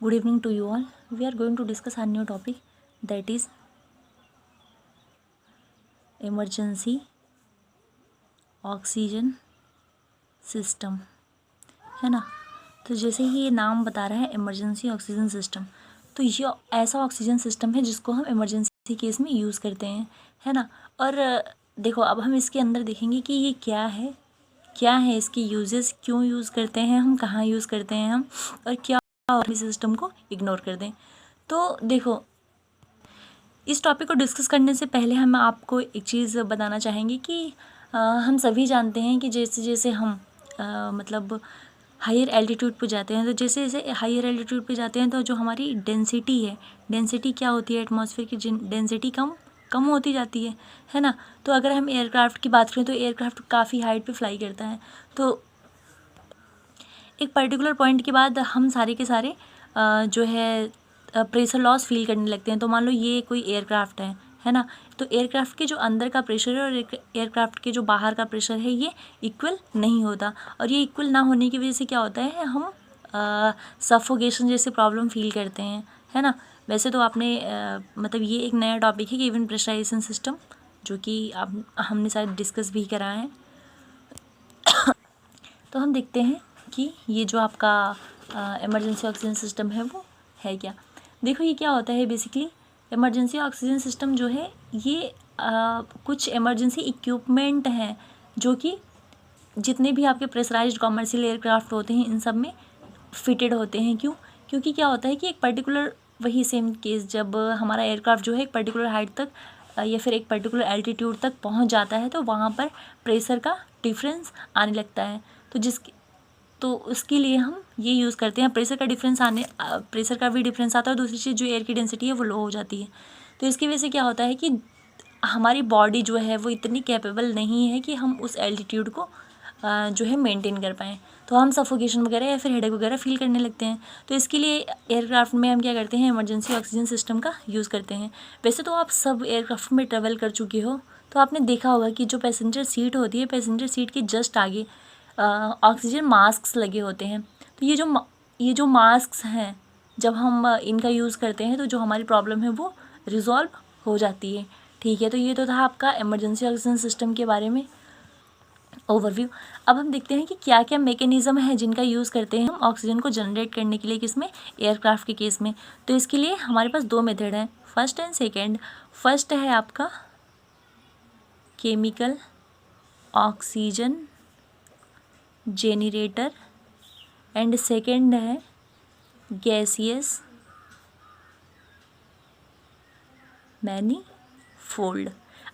Good evening to you all. We are going to discuss a new topic, that is emergency oxygen system, है ना। तो जैसे ही ये नाम बता रहा है इमरजेंसी ऑक्सीजन सिस्टम, तो ये ऐसा ऑक्सीजन सिस्टम है जिसको हम इमरजेंसी केस में यूज़ करते हैं, है ना। और देखो अब हम इसके अंदर देखेंगे कि ये क्या है इसके यूजेस, क्यों यूज़ करते हैं हम, कहाँ यूज़ करते हैं हम, और क्या और सिस्टम को इग्नोर कर दें। तो देखो इस टॉपिक को डिस्कस करने से पहले हम आपको एक चीज़ बताना चाहेंगे कि हम सभी जानते हैं कि जैसे जैसे हम मतलब हायर एल्टीट्यूड पे जाते हैं, तो जैसे जैसे हायर एल्टीट्यूड पे जाते हैं तो जो हमारी डेंसिटी क्या होती है, एटमॉस्फेयर की डेंसिटी कम होती जाती है ना। तो अगर हम एयरक्राफ्ट की बात करें तो एयरक्राफ्ट काफ़ी हाइट पे फ्लाई करता है, तो एक पर्टिकुलर पॉइंट के बाद हम सारे के सारे जो है प्रेशर लॉस फील करने लगते हैं। तो मान लो ये कोई एयरक्राफ्ट है ना, तो एयरक्राफ्ट के जो अंदर का प्रेशर है और एयरक्राफ्ट के जो बाहर का प्रेशर है ये इक्वल नहीं होता, और ये इक्वल ना होने की वजह से क्या होता है, हम सफोकेशन जैसे प्रॉब्लम फील करते हैं, है ना। वैसे तो आपने मतलब ये एक नया टॉपिक है कि इवन प्रेशराइजेशन सिस्टम, जो कि हमने शायद डिस्कस भी करा है। तो हम देखते हैं कि ये जो आपका इमरजेंसी ऑक्सीजन सिस्टम है वो है क्या। देखो ये क्या होता है बेसिकली, इमरजेंसी ऑक्सीजन सिस्टम जो है ये कुछ इमरजेंसी इक्विपमेंट हैं जो कि जितने भी आपके प्रेशराइज्ड कॉमर्शियल एयरक्राफ्ट होते हैं इन सब में फिटेड होते हैं। क्योंकि क्या होता है कि एक पर्टिकुलर, वही सेम केस, जब हमारा एयरक्राफ्ट जो है एक पर्टिकुलर हाइट तक या फिर एक पर्टिकुलर एल्टीट्यूड तक पहुंच जाता है तो वहाँ पर प्रेशर का डिफरेंस आने लगता है। तो उसके लिए हम ये यूज़ करते हैं। प्रेशर का भी डिफरेंस आता है, और दूसरी चीज़ जो एयर की डेंसिटी है वो लो हो जाती है। तो इसकी वजह से क्या होता है कि हमारी बॉडी जो है वो इतनी कैपेबल नहीं है कि हम उस एल्टीट्यूड को जो है मेंटेन कर पाएँ, तो हम सफोकेशन वगैरह या फिर हेडेक वगैरह फील करने लगते हैं। तो इसके लिए एयरक्राफ्ट में हम क्या करते हैं, इमरजेंसी ऑक्सीजन सिस्टम का यूज़ करते हैं। वैसे तो आप सब एयरक्राफ्ट में ट्रेवल कर चुके हो, तो आपने देखा होगा कि जो पैसेंजर सीट होती है, पैसेंजर सीट के जस्ट आगे ऑक्सीजन मास्क्स लगे होते हैं। तो ये जो मास्क्स हैं, जब हम इनका यूज़ करते हैं तो जो हमारी प्रॉब्लम है वो रिजॉल्व हो जाती है। ठीक है, तो ये तो था आपका इमरजेंसी ऑक्सीजन सिस्टम के बारे में ओवरव्यू। अब हम देखते हैं कि क्या क्या मैकेनिज़्म है जिनका यूज़ करते हैं हम ऑक्सीजन को जनरेट करने के लिए, किसमें, एयरक्राफ्ट के केस में। तो इसके लिए हमारे पास दो मेथड हैं, फर्स्ट एंड सेकेंड। फर्स्ट है आपका chemical oxygen generator and second है गैसियस मैनीफोल्ड।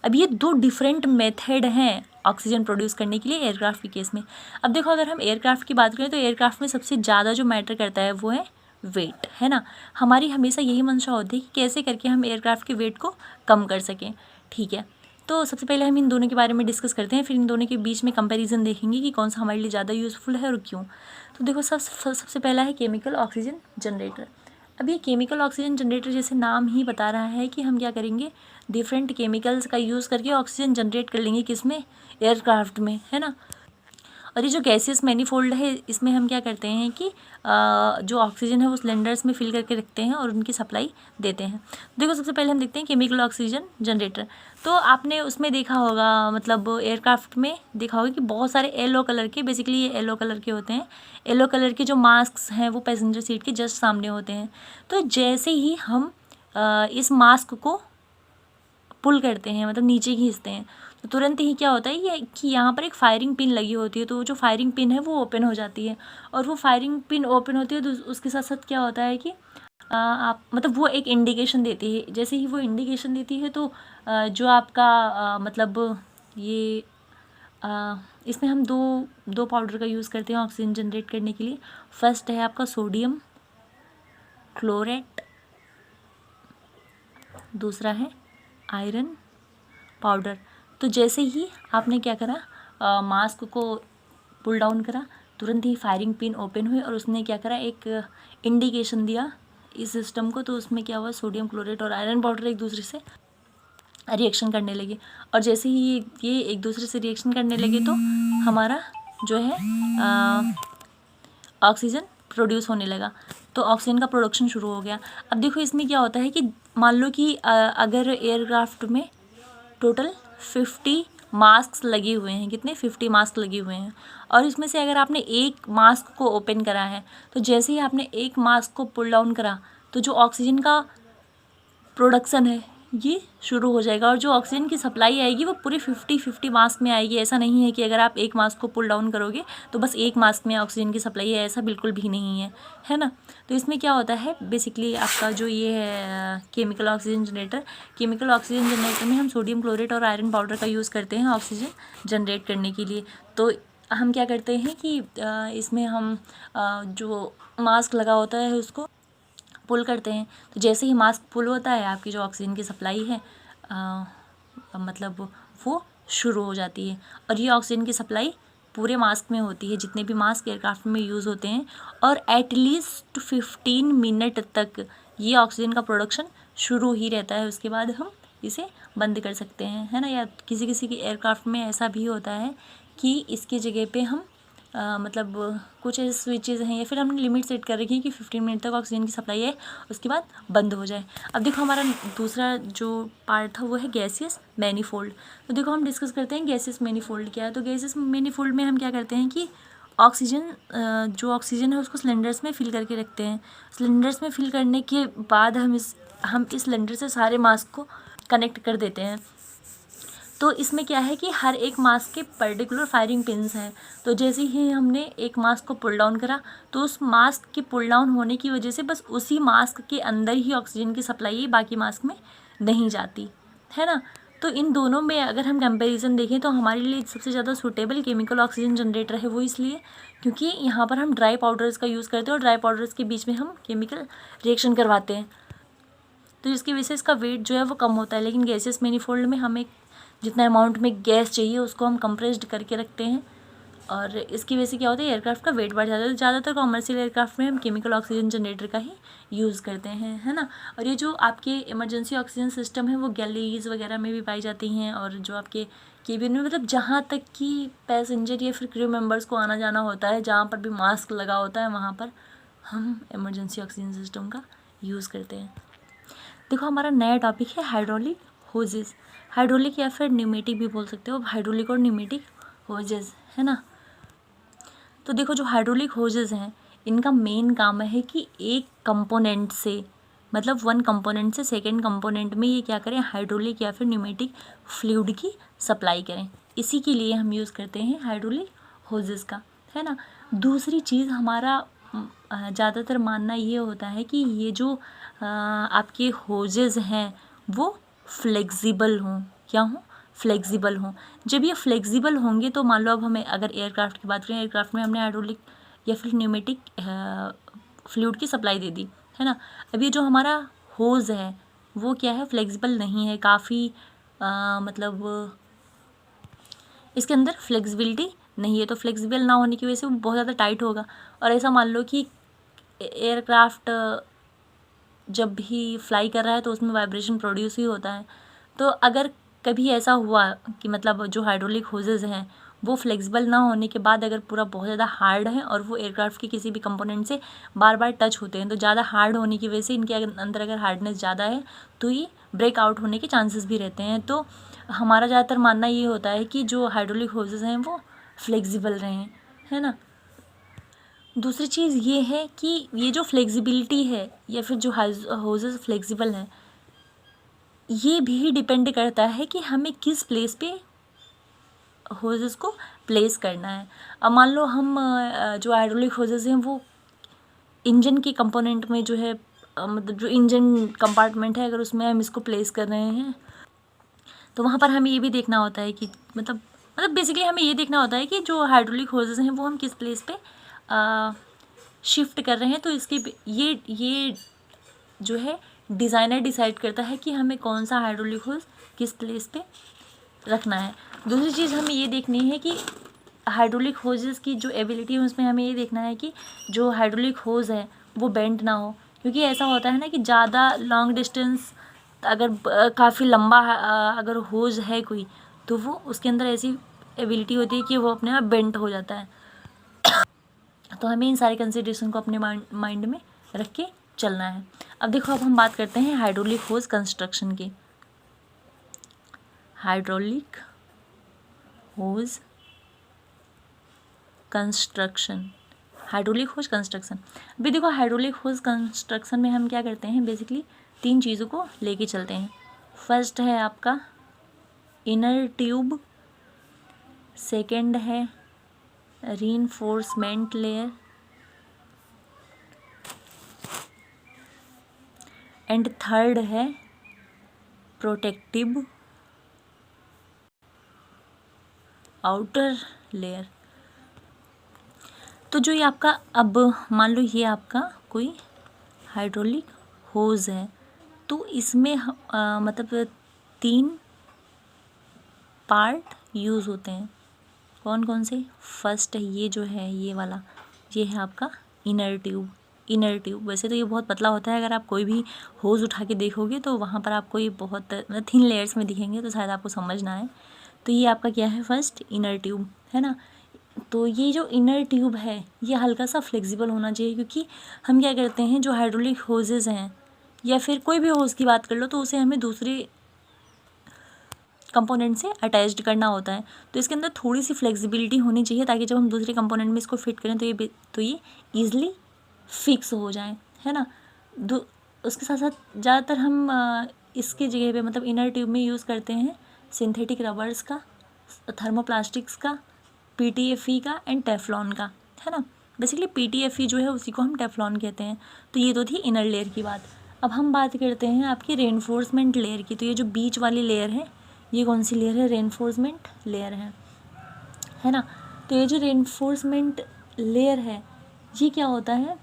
अब ये दो डिफरेंट मेथड हैं ऑक्सीजन प्रोड्यूस करने के लिए एयरक्राफ्ट के केस में। अब देखो अगर हम एयरक्राफ्ट की बात करें तो एयरक्राफ्ट में सबसे ज़्यादा जो मैटर करता है वो है वेट, है ना। हमारी हमेशा यही मंशा होती है कि कैसे करके हम एयरक्राफ्ट के वेट को कम कर सकें। ठीक है, तो सबसे पहले हम इन दोनों के बारे में डिस्कस करते हैं, फिर इन दोनों के बीच में कंपैरिजन देखेंगे कि कौन सा हमारे लिए ज़्यादा यूज़फुल है और क्यों। तो देखो सबसे पहला है केमिकल ऑक्सीजन जनरेटर। अब ये केमिकल ऑक्सीजन जनरेटर जैसे नाम ही बता रहा है कि हम क्या करेंगे, डिफरेंट केमिकल्स का यूज़ करके ऑक्सीजन जनरेट कर लेंगे, किसमें, एयरक्राफ्ट में, है ना। और ये जो गैसियस मैनीफोल्ड है इसमें हम क्या करते हैं कि जो ऑक्सीजन है वो सिलेंडर्स में फिल करके रखते हैं और उनकी सप्लाई देते हैं। देखो सबसे पहले हम देखते हैं केमिकल ऑक्सीजन जनरेटर। तो आपने उसमें देखा होगा, मतलब एयरक्राफ्ट में देखा होगा कि बहुत सारे येलो कलर के, बेसिकली ये येलो कलर के होते हैं, येलो कलर के जो मास्क हैं वो पैसेंजर सीट के जस्ट सामने होते हैं। तो जैसे ही हम इस मास्क को पुल करते हैं, मतलब नीचे खींचते हैं, तो तुरंत ही क्या होता है ये कि यहाँ पर एक फायरिंग पिन लगी होती है। तो जो फायरिंग पिन है वो ओपन हो जाती है, और वो फायरिंग पिन ओपन होती है तो उसके साथ साथ क्या होता है कि आप, मतलब वो एक इंडिकेशन देती है। जैसे ही वो इंडिकेशन देती है तो जो आपका मतलब ये इसमें हम दो पाउडर का यूज़ करते हैं ऑक्सीजन जनरेट करने के लिए। फर्स्ट है आपका सोडियम क्लोरेट, दूसरा है आयरन पाउडर। तो जैसे ही आपने क्या करा, मास्क को पुल डाउन करा, तुरंत ही फायरिंग पिन ओपन हुई और उसने क्या करा, एक इंडिकेशन दिया इस सिस्टम को। तो उसमें क्या हुआ, सोडियम क्लोरेट और आयरन पाउडर एक दूसरे से रिएक्शन करने लगे, और जैसे ही ये एक दूसरे से रिएक्शन करने लगे तो हमारा जो है ऑक्सीजन प्रोड्यूस होने लगा, तो ऑक्सीजन का प्रोडक्शन शुरू हो गया। अब देखो इसमें क्या होता है कि मान लो कि अगर एयरक्राफ्ट में टोटल 50 मास्क लगे हुए हैं, कितने 50 मास्क लगे हुए हैं, और इसमें से अगर आपने एक मास्क को ओपन करा है, तो जैसे ही आपने एक मास्क को पुल डाउन करा तो जो ऑक्सीजन का प्रोडक्शन है ये शुरू हो जाएगा, और जो ऑक्सीजन की सप्लाई आएगी वो पूरे 50 मास्क में आएगी। ऐसा नहीं है कि अगर आप एक मास्क को पुल डाउन करोगे तो बस एक मास्क में ऑक्सीजन की सप्लाई है, ऐसा बिल्कुल भी नहीं है ना। तो इसमें क्या होता है बेसिकली आपका जो ये है chemical oxygen generator, chemical oxygen generator में हम सोडियम क्लोरेट और आयरन पाउडर का यूज़ करते हैं ऑक्सीजन जनरेट करने के लिए। तो हम क्या करते हैं कि इसमें हम जो मास्क लगा होता है उसको पुल करते हैं, तो जैसे ही मास्क पुल होता है आपकी जो ऑक्सीजन की सप्लाई है मतलब वो शुरू हो जाती है, और ये ऑक्सीजन की सप्लाई पूरे मास्क में होती है, जितने भी मास्क एयरक्राफ्ट में यूज़ होते हैं, और एटलीस्ट 15 मिनट तक ये ऑक्सीजन का प्रोडक्शन शुरू ही रहता है। उसके बाद हम इसे बंद कर सकते हैं, है ना। या किसी किसी के एयरक्राफ्ट में ऐसा भी होता है कि इसकी जगह पे हम मतलब कुछ ऐसे स्विचेज़ हैं या फिर हमने लिमिट सेट कर रखी है कि 15 मिनट तक ऑक्सीजन की सप्लाई है, उसके बाद बंद हो जाए। अब देखो हमारा दूसरा जो पार्ट था वो है गैसियस मैनीफोल्ड। तो देखो हम डिस्कस करते हैं गैसियस मैनीफोल्ड क्या है। तो गैसियस मैनीफोल्ड में हम क्या करते हैं कि ऑक्सीजन जो ऑक्सीजन है उसको सिलेंडर्स में फिल करके रखते हैं। सिलेंडर्स में फिल करने के बाद हम इस सिलेंडर से सारे मास्क को कनेक्ट कर देते हैं। तो इसमें क्या है कि हर एक मास्क के पर्टिकुलर फायरिंग पिन्स हैं। तो जैसे ही हमने एक मास्क को पुल डाउन करा तो उस मास्क के पुल डाउन होने की वजह से बस उसी मास्क के अंदर ही ऑक्सीजन की सप्लाई है, बाकी मास्क में नहीं जाती, है ना। तो इन दोनों में अगर हम कंपैरिजन देखें तो हमारे लिए सबसे ज़्यादा सूटेबल केमिकल ऑक्सीजन जनरेटर है, वो इसलिए क्योंकि यहाँ पर हम ड्राई पाउडर्स का यूज़ करते हैं और ड्राई पाउडर्स के बीच में हम केमिकल रिएक्शन करवाते हैं, तो इसकी वजह से इसका वेट जो है वो कम होता है। लेकिन गैसेस मैनीफोल्ड में हमें जितना अमाउंट में गैस चाहिए उसको हम कंप्रेस्ड करके रखते हैं, और इसकी वजह से क्या होता है एयरक्राफ्ट का वेट बढ़ जाता है। तो ज़्यादातर कॉमर्शियल एयरक्राफ्ट में हम केमिकल ऑक्सीजन जनरेटर का ही यूज़ करते हैं, है ना। और ये जो आपके इमरजेंसी ऑक्सीजन सिस्टम है वो गैलीज वगैरह में भी पाई जाती हैं, और जो आपके केबिन में मतलब जहाँ तक कि पैसेंजर या फिर क्रू मेंबर्स को आना जाना होता है, जहाँ पर भी मास्क लगा होता है वहाँ पर हम इमरजेंसी ऑक्सीजन सिस्टम का यूज़ करते हैं। देखो हमारा नया टॉपिक है हाइड्रोलिक होजेस। हाइड्रोलिक या फिर न्यूमेटिक भी बोल सकते हो, हाइड्रोलिक और न्यूमेटिक होजेस, है ना। तो देखो जो हाइड्रोलिक होजेस हैं इनका मेन काम है कि एक कंपोनेंट से मतलब वन कंपोनेंट से सेकंड कंपोनेंट में ये क्या करें, हाइड्रोलिक या फिर न्यूमेटिक फ्लूइड की सप्लाई करें। इसी के लिए हम यूज़ करते हैं हाइड्रोलिक होजेस का, है ना। दूसरी चीज़ हमारा ज़्यादातर मानना ये होता है कि ये जो आपके होजेस हैं वो फ्लेक्सिबल हों, क्या हों, फ्लेक्सिबल हों। जब ये फ्लेक्सिबल होंगे तो मान लो अब हमें अगर एयरक्राफ्ट की बात करें, एयरक्राफ्ट में हमने हाइड्रोलिक या फिर न्यूमेटिक फ्लूइड की सप्लाई दे दी, है ना। अब ये जो हमारा होज़ है वो क्या है, फ्लेक्सिबल नहीं है, काफ़ी मतलब इसके अंदर फ्लेक्सिबिलिटी नहीं है। तो फ्लेक्सिबल ना होने की वजह से वो बहुत ज़्यादा टाइट होगा। और ऐसा मान लो कि एयरक्राफ्ट जब भी फ्लाई कर रहा है तो उसमें वाइब्रेशन प्रोड्यूस ही होता है। तो अगर कभी ऐसा हुआ कि मतलब जो हाइड्रोलिक होजेस हैं वो फ्लेक्सिबल ना होने के बाद अगर पूरा बहुत ज़्यादा हार्ड है और वो एयरक्राफ्ट के किसी भी कंपोनेंट से बार बार टच होते हैं, तो ज़्यादा हार्ड होने की वजह से इनके अंदर अगर हार्डनेस ज़्यादा है तो ये ब्रेक आउट होने के चांसेस भी रहते हैं। तो हमारा ज़्यादातर मानना ये होता है कि जो हाइड्रोलिक होजेस हैं वो फ्लेक्सिबल रहें, है ना। दूसरी चीज़ ये है कि ये जो फ्लेक्सिबिलिटी है या फिर जो होजेस फ्लेक्सिबल हैं ये भी डिपेंड करता है कि हमें किस प्लेस पे होजेस को प्लेस करना है। अब मान लो हम जो हाइड्रोलिक होजेस हैं वो इंजन के कंपोनेंट में जो है मतलब जो इंजन कंपार्टमेंट है अगर उसमें हम इसको प्लेस कर रहे हैं तो वहाँ पर हमें ये भी देखना होता है कि मतलब बेसिकली हमें ये देखना होता है कि जो हाइड्रोलिक होजेस हैं वो हम किस प्लेस पे शिफ्ट कर रहे हैं। तो इसके ये जो है डिज़ाइनर डिसाइड करता है कि हमें कौन सा हाइड्रोलिक होज किस प्लेस पे रखना है। दूसरी चीज़ हमें ये देखनी है कि हाइड्रोलिक होजेस की जो एबिलिटी है उसमें हमें ये देखना है कि जो हाइड्रोलिक होज है वो बेंड ना हो, क्योंकि ऐसा होता है ना कि ज़्यादा लॉन्ग डिस्टेंस अगर काफ़ी लंबा अगर होज है कोई तो वो उसके अंदर ऐसी एबिलिटी होती है कि वो अपने आप बेंट हो जाता है। तो हमें इन सारे कंसिडरेशन को अपने माइंड में रख के चलना है। अब देखो, अब हम बात करते हैं हाइड्रोलिक होज कंस्ट्रक्शन की। हाइड्रोलिक होज कंस्ट्रक्शन, हाइड्रोलिक होज कंस्ट्रक्शन। अभी देखो, हाइड्रोलिक होज कंस्ट्रक्शन में हम क्या करते हैं, बेसिकली 3 चीज़ों को लेके चलते हैं। फर्स्ट है आपका इनर ट्यूब, सेकंड है रीइंफोर्समेंट लेयर, एंड थर्ड है प्रोटेक्टिव आउटर लेयर। तो जो ये आपका, अब मान लो ये आपका कोई हाइड्रोलिक होज है, तो इसमें मतलब 3 पार्ट यूज़ होते हैं। कौन कौन से? फर्स्ट है ये जो है, ये वाला, ये है आपका इनर ट्यूब। इनर ट्यूब वैसे तो ये बहुत पतला होता है, अगर आप कोई भी होज उठा के देखोगे तो वहाँ पर आपको ये बहुत मतलब थिन लेयर्स में दिखेंगे, तो शायद आपको समझ ना आए। तो ये आपका क्या है, फर्स्ट इनर ट्यूब है ना। तो ये जो इनर ट्यूब है ये हल्का सा फ्लेक्सिबल होना चाहिए, क्योंकि हम क्या करते हैं, जो हाइड्रोलिक होजेज़ हैं या फिर कोई भी होज की बात कर लो, तो उसे हमें दूसरे कंपोनेंट से अटैच्ड करना होता है। तो इसके अंदर थोड़ी सी फ्लेक्सिबिलिटी होनी चाहिए, ताकि जब हम दूसरे कंपोनेंट में इसको फिट करें तो ये ईज़िली फिक्स हो जाए, है ना। उसके साथ साथ ज़्यादातर हम इसके जगह पे मतलब इनर ट्यूब में यूज़ करते हैं सिंथेटिक रबर्स का, थर्मोप्लास्टिक्स का, PTFE का एंड टेफ्लॉन का, है ना। बेसिकली PTFE जो है उसी को हम टेफ्लॉन कहते हैं। तो ये तो थी इनर लेयर की बात। अब हम बात करते हैं आपकी रेनफोर्समेंट लेयर की। तो ये जो बीच वाली लेयर है, ये कौन सी लेयर है? रेनफोर्समेंट लेयर है ना। तो ये जो रेनफोर्समेंट लेयर है, ये क्या होता है,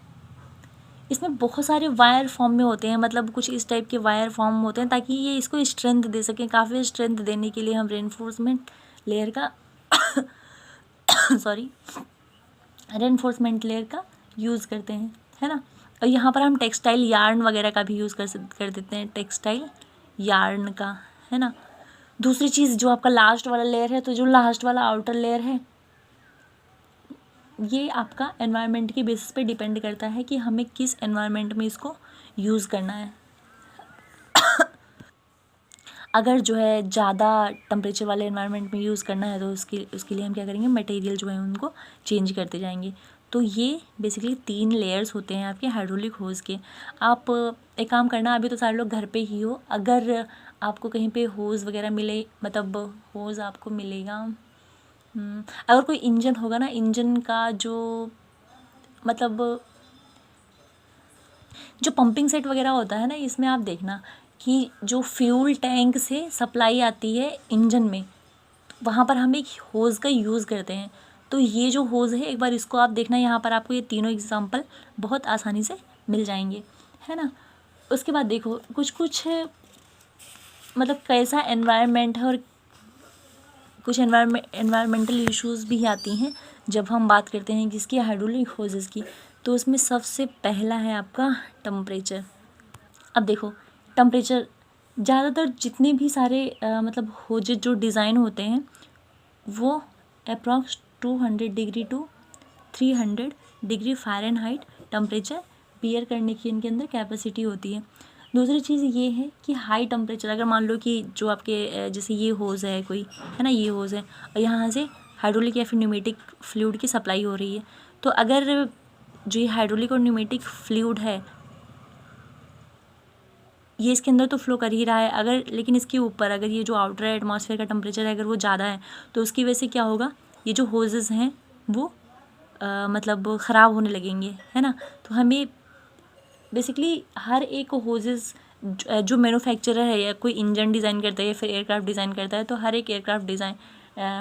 इसमें बहुत सारे वायर फॉर्म में होते हैं, मतलब कुछ इस टाइप के वायर फॉर्म होते हैं, ताकि ये इसको स्ट्रेंथ दे सकें। काफ़ी स्ट्रेंथ देने के लिए हम रेनफोर्समेंट लेयर का सॉरी रेनफोर्समेंट लेयर का यूज़ करते हैं, है ना। और यहाँ पर हम टेक्सटाइल यार्न वगैरह का भी यूज़ कर देते हैं, टेक्सटाइल यार्न का, है ना। दूसरी चीज़ जो आपका लास्ट वाला लेयर है, तो जो लास्ट वाला आउटर लेयर है, ये आपका एनवायरनमेंट के बेसिस पे डिपेंड करता है कि हमें किस एनवायरनमेंट में इसको यूज़ करना है। अगर जो है ज़्यादा टेम्परेचर वाले एनवायरनमेंट में यूज़ करना है, तो उसके लिए हम क्या करेंगे, मटेरियल जो है उनको चेंज करते जाएंगे। तो ये बेसिकली 3 लेयर्स होते हैं आपके हाइड्रोलिक होज के। आप एक काम करना, अभी तो सारे लोग घर पे ही हो, अगर आपको कहीं पे होज वगैरह मिले, मतलब होज आपको मिलेगा, अगर कोई इंजन होगा ना, इंजन का जो मतलब जो पंपिंग सेट वगैरह होता है ना, इसमें आप देखना कि जो फ्यूल टैंक से सप्लाई आती है इंजन में, वहाँ पर हम एक होज़ का यूज़ करते हैं। तो ये जो होज़ है, एक बार इसको आप देखना, यहाँ पर आपको ये तीनों एग्जांपल बहुत आसानी से मिल जाएंगे, है ना। उसके बाद देखो, कुछ कुछ मतलब कैसा एनवायरनमेंट है, और कुछ एनवायरमेंटल इश्यूज़ भी आती हैं जब हम बात करते हैं किसकी, हाइड्रोलिक होजेस की। तो उसमें सबसे पहला है आपका टेम्परेचर। अब देखो, टेम्परेचर ज़्यादातर जितने भी सारे मतलब होजेस जो डिज़ाइन होते हैं, वो approx 200 degree to 300 degree Fahrenheit temperature bear करने की इनके अंदर कैपेसिटी होती है। दूसरी चीज़ ये है कि हाई टेम्परेचर, अगर मान लो कि जो आपके जैसे ये होज़ है कोई, है ना, ये होज़ है और यहाँ से हाइड्रोलिक या फिर न्यूमेटिक फ्लूइड की सप्लाई हो रही है, तो अगर जो ये हाइड्रोलिक और न्यूमेटिक फ्लूइड है, ये इसके अंदर तो फ्लो कर ही रहा है, अगर लेकिन इसके ऊपर अगर ये जो आउटर एटमॉस्फेयर का टेम्परेचर है, अगर वो ज़्यादा है, तो उसकी वजह से क्या होगा, ये जो होजेस हैं वो मतलब ख़राब होने लगेंगे, है ना। तो हमें बेसिकली हर एक होजेस जो मैन्युफैक्चरर है, या कोई इंजन डिज़ाइन करता है या फिर एयरक्राफ्ट डिज़ाइन करता है, तो हर एक एयरक्राफ्ट डिज़ाइन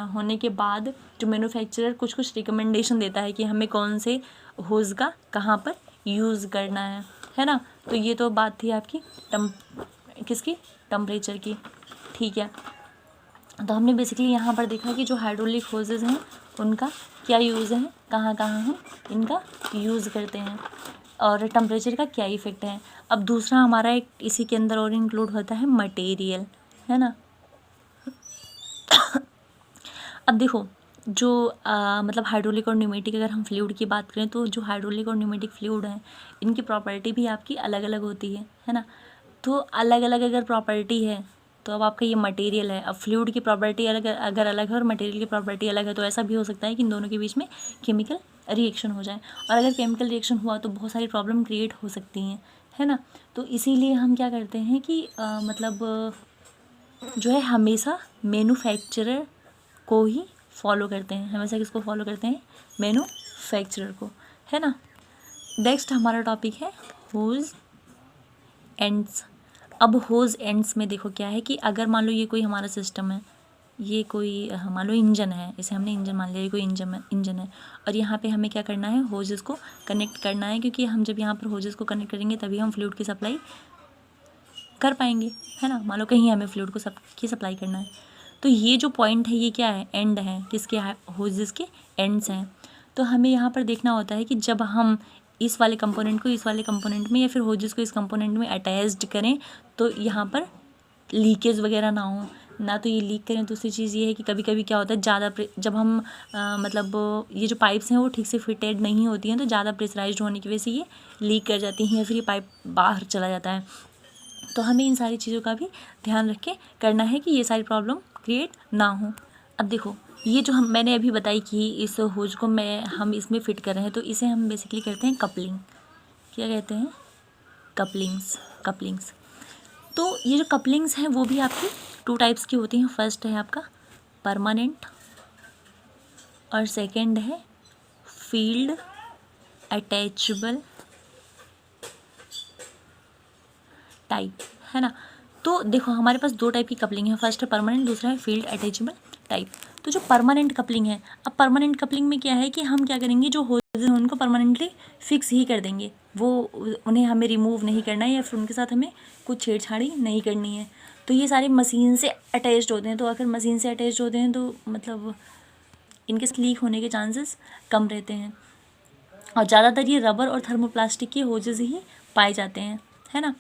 होने के बाद जो मैन्युफैक्चरर कुछ कुछ रिकमेंडेशन देता है कि हमें कौन से होज़ का कहाँ पर यूज़ करना है ना। तो ये तो बात थी आपकी किसकी, टेम्परेचर की, ठीक है। तो हमने बेसिकली यहाँ पर देखा कि जो हाइड्रोलिक होजेस हैं उनका क्या यूज़ है, कहाँ कहाँ हम इनका यूज़ करते हैं, और टेम्परेचर का क्या इफ़ेक्ट है। अब दूसरा हमारा एक इसी के अंदर और इंक्लूड होता है मटेरियल, है ना। अब देखो, जो मतलब हाइड्रोलिक और न्यूमेटिक अगर हम फ्लूइड की बात करें तो जो हाइड्रोलिक और न्यूमेटिक फ्लूइड हैं इनकी प्रॉपर्टी भी आपकी अलग अलग होती है ना। तो अलग अलग अगर प्रॉपर्टी है तो अब आपका ये मटेरियल है, अब फ्लूइड की प्रॉपर्टी अलग अगर अलग है और मटेरियल की प्रॉपर्टी अलग है तो ऐसा भी हो सकता है कि इन दोनों के बीच में केमिकल रिएक्शन हो जाए, और अगर केमिकल रिएक्शन हुआ तो बहुत सारी प्रॉब्लम क्रिएट हो सकती हैं, है ना। तो इसीलिए हम क्या करते हैं कि मतलब जो है हमेशा मैन्युफैक्चरर को ही फॉलो करते हैं, हमेशा किसको फॉलो करते हैं, मैन्युफैक्चरर को, है ना। नेक्स्ट हमारा टॉपिक है होज एंड्स। अब होज एंड्स में देखो क्या है कि अगर मान लो ये कोई हमारा सिस्टम है, ये कोई मान लो इंजन है, इसे हमने इंजन मान लिया, ये कोई इंजन है और यहाँ पे हमें क्या करना है, होजेस को कनेक्ट करना है, क्योंकि हम जब यहाँ पर होजेस को कनेक्ट करेंगे तभी हम फ्लूइड की सप्लाई कर पाएंगे, है ना। मान लो कहीं हमें फ्लूइड को की सप्लाई करना है, तो ये जो पॉइंट है ये क्या है, एंड है, किसके, होजेस के एंड्स हैं। तो हमें यहाँ पर देखना होता है कि जब हम इस वाले कंपोनेंट को इस वाले कंपोनेंट में या फिर होजेस को इस कंपोनेंट में अटैच्ड करें तो यहाँ पर लीकेज वगैरह ना हो, ना तो ये लीक करें। दूसरी चीज़ ये है कि कभी कभी क्या होता है ज़्यादा जब हम मतलब ये जो पाइप्स हैं वो ठीक से फिटेड नहीं होती हैं तो ज़्यादा प्रेशराइज्ड होने की वजह से ये लीक कर जाती हैं या फिर ये पाइप बाहर चला जाता है। तो हमें इन सारी चीज़ों का भी ध्यान रख के करना है कि ये सारी प्रॉब्लम क्रिएट ना हो। अब देखो ये जो मैंने अभी बताई कि इस होज को हम इसमें फिट कर रहे हैं तो इसे हम बेसिकली करते हैं कपलिंग। क्या कहते हैं, कपलिंग्स। तो ये जो कपलिंग्स हैं वो भी आपकी 2 टाइप्स की होती हैं। फर्स्ट है आपका परमानेंट और सेकंड है फील्ड अटैचेबल टाइप, है ना। तो देखो हमारे पास 2 टाइप की कपलिंग है, फर्स्ट है परमानेंट, दूसरा है फील्ड अटैचेबल टाइप। तो जो परमानेंट कपलिंग है, अब परमानेंट कपलिंग में क्या है कि हम क्या करेंगे, जो होल्स हैं उनको परमानेंटली फिक्स ही कर देंगे, वो उन्हें हमें रिमूव नहीं करना है या फिर उनके साथ हमें कुछ छेड़छाड़ी नहीं करनी है। तो ये सारे मशीन से अटैच्ड होते हैं, तो अगर मशीन से अटैच्ड होते हैं तो मतलब इनके लीक होने के चांसेस कम रहते हैं, और ज़्यादातर ये रबर और थर्मोप्लास्टिक के होजेस ही पाए जाते हैं, है ना।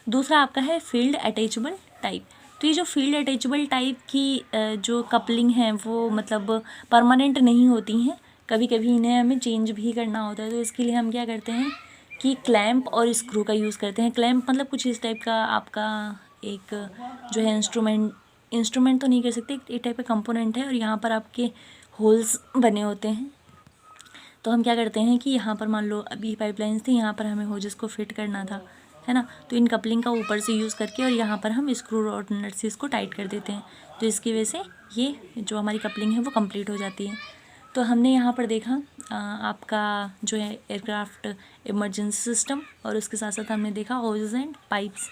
दूसरा आपका है फील्ड अटैचेबल टाइप। तो ये जो फील्ड अटैचेबल टाइप की जो कपलिंग है वो मतलब परमानेंट नहीं होती हैं, कभी कभी इन्हें हमें चेंज भी करना होता है। तो इसके लिए हम क्या करते हैं कि क्लैंप और स्क्रू का यूज़ करते हैं। क्लैंप मतलब कुछ इस टाइप का आपका एक जो है इंस्ट्रूमेंट तो नहीं कर सकते, एक टाइप का कंपोनेंट है और यहाँ पर आपके होल्स बने होते हैं। तो हम क्या करते हैं कि यहाँ पर मान लो अभी पाइपलाइंस थी, यहाँ पर हमें होजेस को फिट करना था, है ना। तो इन कपलिंग का ऊपर से यूज़ करके और यहाँ पर हम स्क्रू और नट से इसको टाइट कर देते हैं, तो इसकी वजह से ये जो हमारी कपलिंग है वो कंप्लीट हो जाती है। तो हमने यहाँ पर देखा आपका जो है एयरक्राफ्ट इमरजेंसी सिस्टम, और उसके साथ साथ हमने देखा होजेस एंड पाइप्स।